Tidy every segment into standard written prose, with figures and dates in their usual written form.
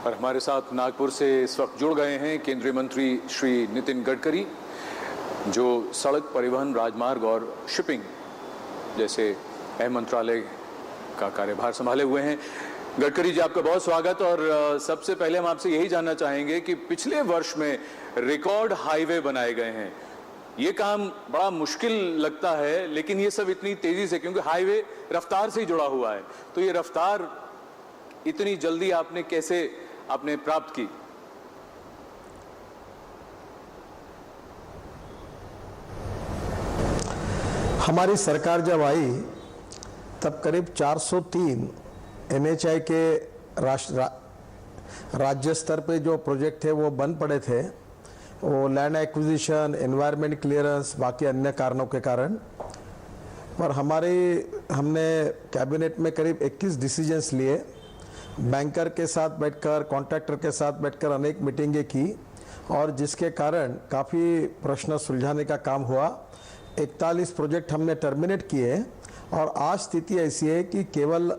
और हमारे साथ नागपुर से इस वक्त जुड़ गए हैं केंद्रीय मंत्री श्री नितिन गडकरी, जो सड़क परिवहन, राजमार्ग और शिपिंग जैसे अहम मंत्रालय का कार्यभार संभाले हुए हैं। गडकरी जी, आपका बहुत स्वागत। और सबसे पहले हम आपसे यही जानना चाहेंगे कि पिछले वर्ष में रिकॉर्ड हाईवे बनाए गए हैं। ये काम बड़ा मुश्किल लगता है, लेकिन ये सब इतनी तेजी से, क्योंकि हाईवे रफ्तार से ही जुड़ा हुआ है, तो ये रफ्तार इतनी जल्दी आपने कैसे प्राप्त की? हमारी सरकार जब आई तब करीब 403 NHAI के राज्य स्तर पे जो प्रोजेक्ट थे वो बंद पड़े थे, वो लैंड एक्विजिशन, एनवायरनमेंट क्लियरेंस, बाकी अन्य कारणों के कारण। पर हमने कैबिनेट में करीब 21 डिसीजंस लिए, बैंकर के साथ बैठकर, कॉन्ट्रैक्टर के साथ बैठकर अनेक मीटिंगें की, और जिसके कारण काफ़ी प्रश्न सुलझाने का काम हुआ। 41 प्रोजेक्ट हमने टर्मिनेट किए, और आज स्थिति ऐसी है कि केवल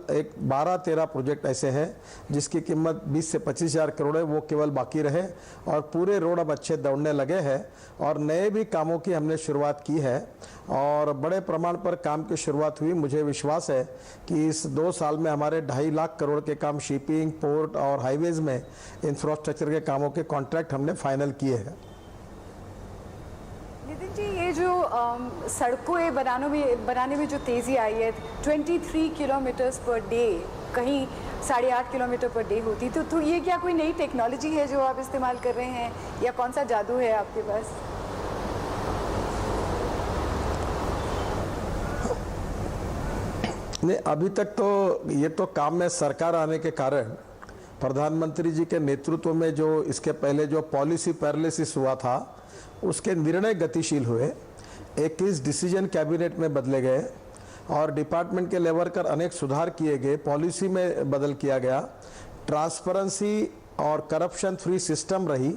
12-13 प्रोजेक्ट ऐसे हैं जिसकी कीमत 20 से 25 हज़ार करोड़ है, वो केवल बाकी रहे, और पूरे रोड अब अच्छे दौड़ने लगे हैं, और नए भी कामों की हमने शुरुआत की है, और बड़े प्रमाण पर काम की शुरुआत हुई। मुझे विश्वास है कि इस 2 साल में हमारे 2.5 लाख करोड़ के काम शिपिंग, पोर्ट और हाईवेज में इंफ्रास्ट्रक्चर के कामों के कॉन्ट्रैक्ट हमने फाइनल किए हैं। नितिन जी, ये जो सड़कों बनाने में जो तेज़ी आई है, 23 किलोमीटर्स पर डे, कहीं 8.5 किलोमीटर पर डे होती, तो ये क्या कोई नई टेक्नोलॉजी है जो आप इस्तेमाल कर रहे हैं, या कौन सा जादू है आपके पास? नहीं, अभी तक तो ये तो काम में सरकार आने के कारण, प्रधानमंत्री जी के नेतृत्व में जो इसके पहले जो पॉलिसी पैरालिसिस हुआ था, उसके निर्णय गतिशील हुए। 21 डिसीजन कैबिनेट में बदले गए, और डिपार्टमेंट के लेवल पर अनेक सुधार किए गए, पॉलिसी में बदल किया गया, ट्रांसपेरेंसी और करप्शन फ्री सिस्टम रही,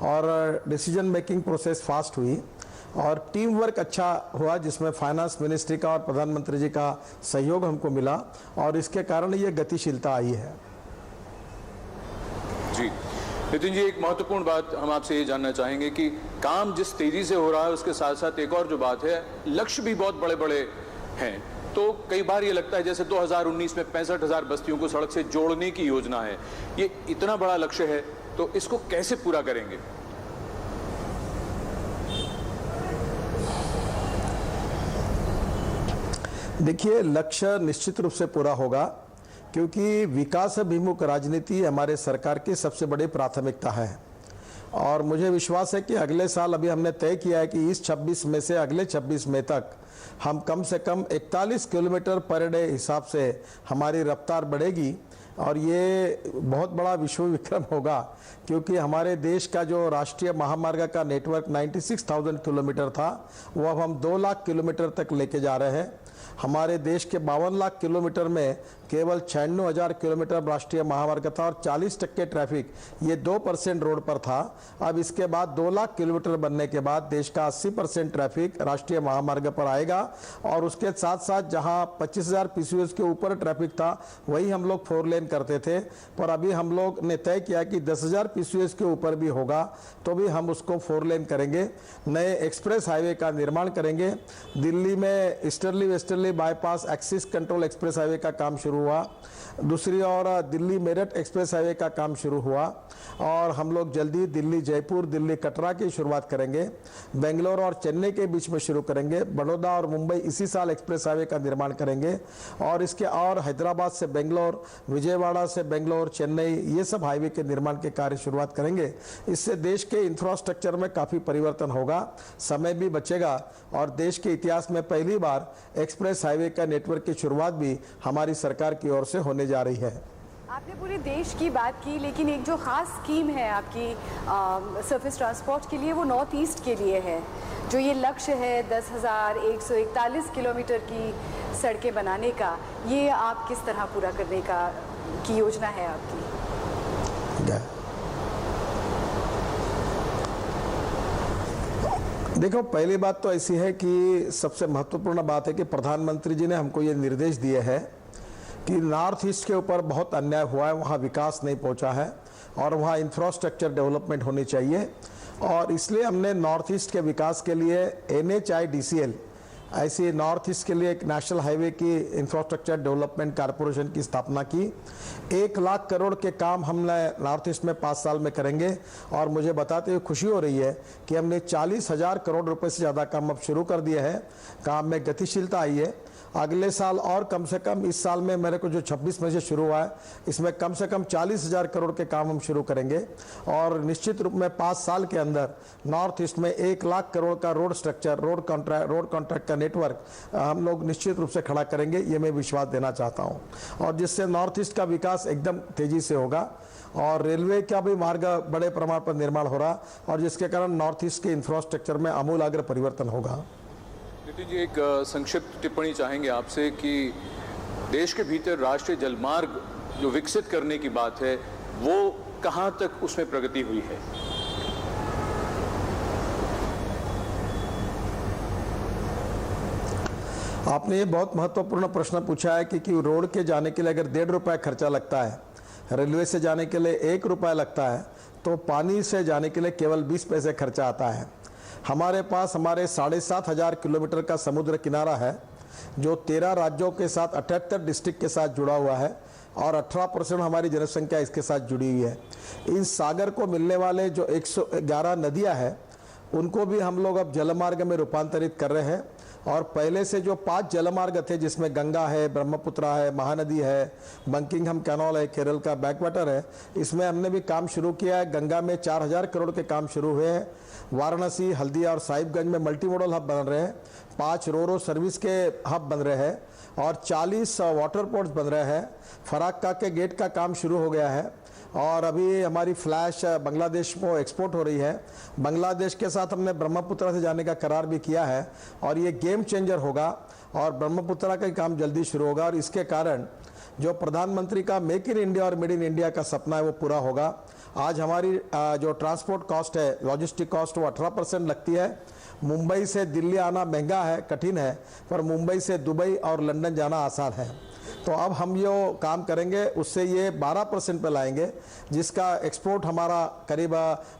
और डिसीजन मेकिंग प्रोसेस फास्ट हुई, और टीम वर्क अच्छा हुआ, जिसमें फाइनेंस मिनिस्ट्री का और प्रधानमंत्री जी का सहयोग हमको मिला, और इसके कारण ये गतिशीलता आई है। जी नितिन जी, एक महत्वपूर्ण बात हम आपसे ये जानना चाहेंगे कि काम जिस तेजी से हो रहा है, उसके साथ साथ एक और जो बात है, लक्ष्य भी बहुत बड़े बड़े हैं। तो कई बार ये लगता है जैसे 2019 में 65,000 बस्तियों को सड़क से जोड़ने की योजना है, ये इतना बड़ा लक्ष्य है, तो इसको कैसे पूरा करेंगे? देखिए, लक्ष्य निश्चित रूप से पूरा होगा, क्योंकि विकास अभिमुख राजनीति हमारे सरकार की सबसे बड़ी प्राथमिकता है, और मुझे विश्वास है कि अगले साल, अभी हमने तय किया है कि इस 26 मई से अगले 26 मई तक हम कम से कम 41 किलोमीटर पर डे हिसाब से हमारी रफ्तार बढ़ेगी, और ये बहुत बड़ा विश्व विक्रम होगा, क्योंकि हमारे देश का जो राष्ट्रीय महामार्ग का नेटवर्क 96,000 किलोमीटर था, वो अब हम 2 लाख किलोमीटर तक लेके जा रहे हैं। हमारे देश के 52 लाख किलोमीटर में केवल 96,000 किलोमीटर राष्ट्रीय महामार्ग था, और 40% ट्रैफिक ये 2% रोड पर था। अब इसके बाद 2 लाख किलोमीटर बनने के बाद देश का 80% ट्रैफिक राष्ट्रीय महामार्ग पर आएगा, और उसके साथ साथ जहां 25,000 PCOs के ऊपर ट्रैफिक था, वही हम लोग 4 लेन करते थे, पर अभी हम लोग ने तय किया कि 10,000 PCOs के ऊपर भी होगा तो भी हम उसको 4 लेन करेंगे। नए एक्सप्रेस हाईवे का निर्माण करेंगे। दिल्ली में easterly westerly bypass axis control express highway का काम शुरू हुआ, दूसरी ओर दिल्ली मेरठ एक्सप्रेस हाईवे का काम शुरू हुआ, और हम लोग जल्दी दिल्ली जयपुर, दिल्ली कटरा की शुरुआत करेंगे। बेंगलोर और चेन्नई के बीच में शुरू करेंगे। बड़ौदा और मुंबई इसी साल एक्सप्रेस हाईवे का निर्माण करेंगे, और इसके और हैदराबाद से बेंगलोर, विजयवाड़ा से बेंगलोर, चेन्नई, ये सब हाईवे के निर्माण के कार्य शुरुआत करेंगे। इससे देश के इंफ्रास्ट्रक्चर में काफ़ी परिवर्तन होगा, समय भी बचेगा, और देश के इतिहास में पहली बार एक्सप्रेस हाईवे का नेटवर्क की शुरुआत भी हमारी सरकार की ओर से होने जा रही है। आपने पूरे देश की बात की, लेकिन एक जो खास स्कीम है आपकी सरफेस ट्रांसपोर्ट के लिए, वो नॉर्थ ईस्ट के लिए है। जो ये लक्ष्य है 10,141 किलोमीटर की सड़कें बनाने का, ये आप किस तरह पूरा करने की योजना है आपकी? देखो, पहली बात तो ऐसी है कि सबसे महत्वपूर्ण बात है कि प्रधानमंत्री जी ने हमको ये निर्देश दिए हैं कि नॉर्थ ईस्ट के ऊपर बहुत अन्याय हुआ है, वहाँ विकास नहीं पहुँचा है, और वहाँ इंफ्रास्ट्रक्चर डेवलपमेंट होनी चाहिए। और इसलिए हमने नॉर्थ ईस्ट के विकास के लिए NHIDCL ऐसी नॉर्थ ईस्ट के लिए एक नेशनल हाईवे की इंफ्रास्ट्रक्चर डेवलपमेंट कॉरपोरेशन की स्थापना की। 1 लाख करोड़ के काम हमने नॉर्थ ईस्ट में 5 साल में करेंगे। और मुझे बताते हुए खुशी हो रही है कि हमने 40,000 करोड़ रुपए से ज़्यादा काम अब शुरू कर दिए हैं। काम में गतिशीलता आई है। अगले साल और कम से कम, इस साल में मेरे को जो 26 में से शुरू हुआ है, इसमें कम से कम 40,000 करोड़ के काम हम शुरू करेंगे। और निश्चित रूप में 5 साल के अंदर नॉर्थ ईस्ट में 1 लाख करोड़ का रोड स्ट्रक्चर, रोड कॉन्ट्रैक्ट का नेटवर्क हम लोग निश्चित रूप से खड़ा करेंगे। ये मैं विश्वास देना चाहता हूँ। और जिससे नॉर्थ ईस्ट का विकास एकदम तेजी से होगा। और रेलवे का भी मार्ग बड़े प्रमाण पर निर्माण हो रहा, और जिसके कारण नॉर्थ ईस्ट के इंफ्रास्ट्रक्चर में आमूलाग्र परिवर्तन होगा। नितिन जी, एक संक्षिप्त टिप्पणी चाहेंगे आपसे कि देश के भीतर राष्ट्रीय जलमार्ग जो विकसित करने की बात है, वो कहां तक उसमें प्रगति हुई है? आपने ये बहुत महत्वपूर्ण प्रश्न पूछा है कि रोड के जाने के लिए अगर 1.5 रुपये खर्चा लगता है, रेलवे से जाने के लिए 1 रुपया लगता है, तो पानी से जाने के लिए केवल 20 पैसे खर्चा आता है। हमारे पास हमारे 7,500 किलोमीटर का समुद्र किनारा है, जो 13 राज्यों के साथ 78 डिस्ट्रिक्ट के साथ जुड़ा हुआ है, और 18% हमारी जनसंख्या इसके साथ जुड़ी हुई है। इस सागर को मिलने वाले जो 111 नदियां हैं, उनको भी हम लोग अब जलमार्ग में रूपांतरित कर रहे हैं। और पहले से जो 5 जलमार्ग थे, जिसमें गंगा है, ब्रह्मपुत्र है, महानदी है, बंकिंघम कैनाल है, केरल का बैकवाटर है, इसमें हमने भी काम शुरू किया है। गंगा में 4,000 करोड़ के काम शुरू हुए हैं। वाराणसी, हल्दिया और साहिबगंज में मल्टी मॉडल हब बन रहे हैं। 5 रोरो सर्विस के हब बन रहे हैं, और 40 वाटर पोर्ट्स बन रहे हैं। फराक्का के गेट का काम शुरू हो गया है, और अभी हमारी फ्लैश बांग्लादेश को एक्सपोर्ट हो रही है। बांग्लादेश के साथ हमने ब्रह्मपुत्र से जाने का करार भी किया है, और ये गेम चेंजर होगा, और ब्रह्मपुत्र का काम जल्दी शुरू होगा। और इसके कारण जो प्रधानमंत्री का मेक इन इंडिया और मेड इन इंडिया का सपना है, वो पूरा होगा। आज हमारी जो ट्रांसपोर्ट कॉस्ट है, लॉजिस्टिक कॉस्ट, वो 18% लगती है। मुंबई से दिल्ली आना महंगा है, कठिन है, पर मुंबई से दुबई और लंदन जाना आसान है। तो अब हम जो काम करेंगे, उससे ये 12% पे लाएंगे, जिसका एक्सपोर्ट हमारा करीब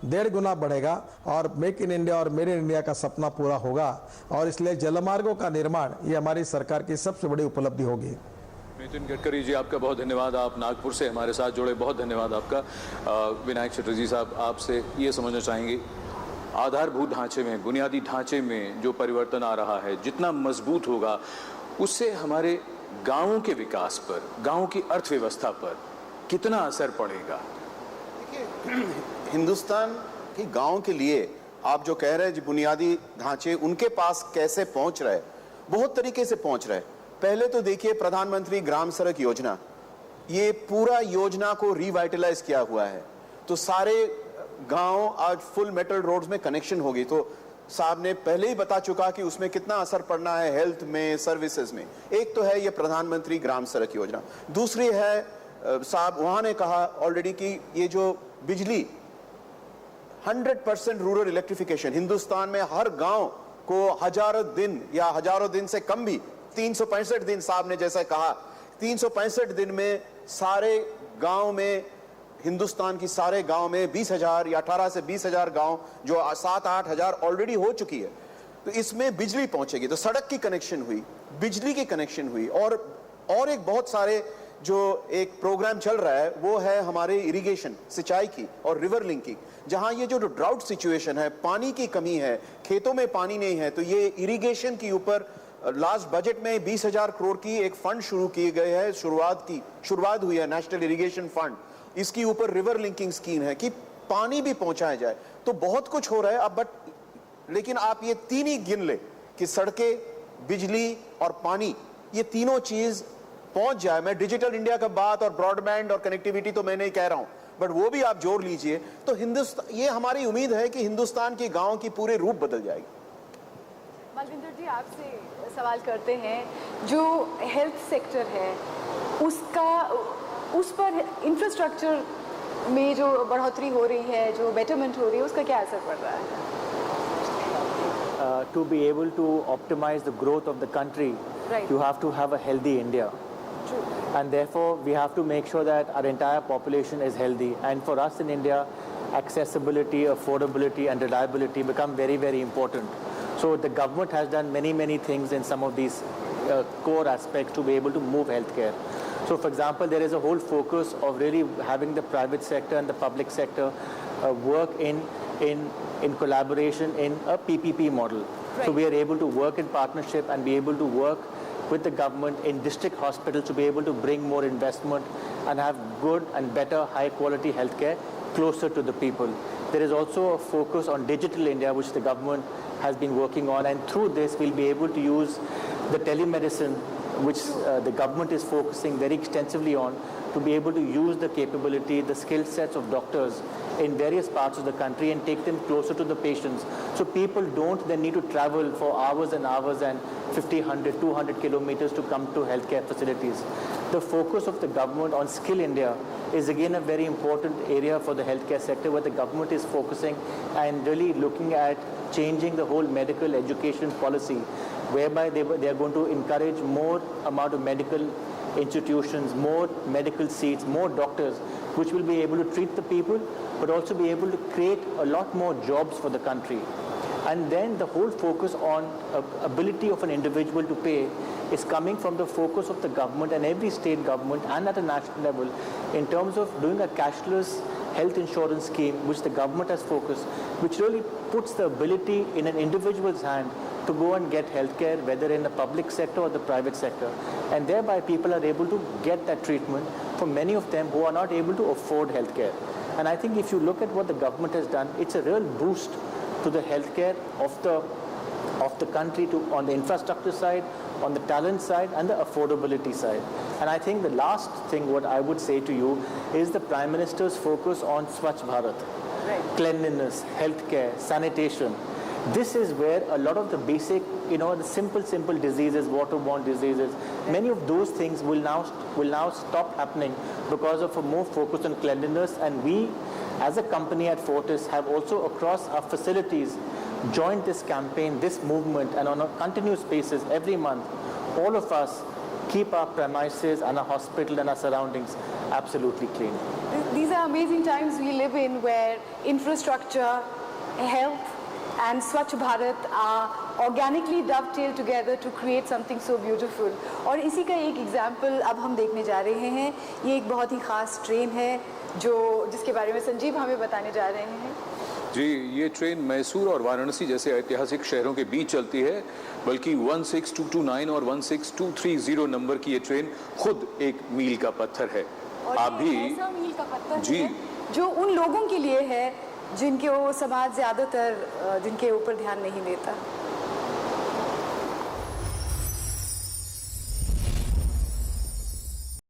1.5 गुना बढ़ेगा, और मेक इन इंडिया और मेड इन इंडिया का सपना पूरा होगा। और इसलिए जलमार्गों का निर्माण ये हमारी सरकार की सबसे बड़ी उपलब्धि होगी। नितिन गडकरी जी, आपका बहुत धन्यवाद। आप नागपुर से हमारे साथ जुड़े, बहुत धन्यवाद आपका। विनायक चटर्जी साहब, आपसे ये समझना चाहेंगे, आधारभूत ढांचे में, बुनियादी ढांचे में जो परिवर्तन आ रहा है, जितना मजबूत होगा, उससे हमारे गांवों के विकास पर, गांवों की अर्थव्यवस्था पर कितना असर पड़ेगा? देखिए, हिंदुस्तान के गांव के लिए आप जो कह रहे हैं, बुनियादी ढांचे उनके पास कैसे पहुंच रहे, बहुत तरीके से पहुंच रहे। पहले तो देखिए, प्रधानमंत्री ग्राम सड़क योजना, ये पूरा योजना को रिवाइटलाइज किया हुआ है, तो सारे गांव आज फुल मेटल रोड्स में कनेक्शन होगी। तो साहब ने पहले ही बता चुका कि उसमें कितना असर पड़ना है हेल्थ में, सर्विसेज में। एक तो है ये प्रधानमंत्री ग्राम सड़क योजना, दूसरी है साहब वहां ने कहा ऑलरेडी कि ये जो बिजली 100% रूरल इलेक्ट्रिफिकेशन, हिंदुस्तान में हर गांव को हजारों दिन या हजारों दिन से कम भी 365 दिन, साहब ने जैसा कहा 365 दिन में सारे गांव में, हिंदुस्तान की सारे गांव में 20,000 या 18 से 20,000 गांव, जो 7-8 हजार ऑलरेडी हो चुकी है, तो इसमें बिजली पहुंचेगी। तो सड़क की कनेक्शन हुई, बिजली की कनेक्शन हुई, और एक बहुत सारे जो एक प्रोग्राम चल रहा है, वो है हमारे इरिगेशन, सिंचाई की और रिवर लिंकिंग। जहां ये जो ड्राउट सिचुएशन है, पानी की कमी है, खेतों में पानी नहीं है, तो ये इरिगेशन के ऊपर लास्ट बजट में 20,000 करोड़ की एक फंड शुरू किए गए हैं, शुरुआत हुई है, नेशनल इरिगेशन फंड। इसके ऊपर रिवर लिंकिंग स्कीम है कि पानी भी पहुंचाया जाए। तो बहुत कुछ हो रहा है अब, लेकिन आप ये 3 ही गिन ले कि सड़कें, बिजली और पानी, ये तीनों चीज पहुंच जाए। मैं डिजिटल इंडिया का बात और ब्रॉडबैंड और कनेक्टिविटी तो मैं नहीं कह रहा हूं, बट वो भी आप जोड़ लीजिए, तो हिंदुस्तान, ये हमारी उम्मीद है कि हिंदुस्तान के गांव की पूरे रूप बदल जाएगी। मालविंदर जी, आपसे सवाल करते हैं, जो हेल्थ सेक्टर है उस पर इंफ्रास्ट्रक्चर में जो बढ़ोतरी हो रही है, जो बेटरमेंट हो रही है, उसका क्या असर पड़ रहा है? To be able to optimize the growth of the country, Right. you have to have a healthy India. And therefore, we have to make sure that our entire population is healthy. And for us in India, accessibility, affordability, and reliability become very, very important. So the government has done many, many things in some of these core aspects to be able to move healthcare. So for example, there is a whole focus of really having the private sector and the public sector work in collaboration in a PPP model. Right. So we are able to work in partnership and be able to work with the government in district hospitals to be able to bring more investment and have good and better high quality healthcare closer to the people. There is also a focus on digital India, which the government has been working on, and through this we'll be able to use the telemedicine, which the government is focusing very extensively on, to be able to use the capability, the skill sets of doctors in various parts of the country and take them closer to the patients. So people don't then need to travel for hours and hours and 50, 100, 200 kilometers to come to healthcare facilities. The focus of the government on Skill India is again a very important area for the healthcare sector, where the government is focusing and really looking at changing the whole medical education policy, whereby they are going to encourage more amount of medical institutions, more medical seats, more doctors, which will be able to treat the people, but also be able to create a lot more jobs for the country. And then the whole focus on ability of an individual to pay is coming from the focus of the government and every state government and at a national level in terms of doing a cashless health insurance scheme, which the government has focused, which really puts the ability in an individual's hand to go and get healthcare, whether in the public sector or the private sector. And thereby people are able to get that treatment for many of them who are not able to afford healthcare. And I think if you look at what the government has done, it's a real boost to the healthcare of the country, on the infrastructure side, on the talent side, and the affordability side. And I think the last thing what I would say to you is the Prime Minister's focus on Swachh Bharat, right. Cleanliness, healthcare, sanitation. This is where a lot of the basic, the simple diseases, waterborne diseases, many of those things will now stop happening because of a more focus on cleanliness. And we, as a company at Fortis, have also across our facilities joined this campaign, this movement, and on a continuous basis every month, all of us keep our premises and our hospital and our surroundings absolutely clean. These are amazing times we live in, where infrastructure, health, and Swachh Bharat are organically dovetailed together to create something so beautiful. और इसी का एक example अब हम देखने जा रहे हैं. ये एक बहुत ही खास ट्रेन है जिसके बारे में संजीव हमें बताने जा रहे हैं. जी, ये ट्रेन मैसूर और वाराणसी जैसे ऐतिहासिक शहरों के बीच चलती है, बल्कि 16229 और 16230 नंबर की ये ट्रेन खुद एक मील का पत्थर है. आप भी ऐसा मील का पत्थर जी है जो उन लोगों के लिए है जिनके वो समाज ज़्यादातर जिनके ऊपर ध्यान नहीं देता.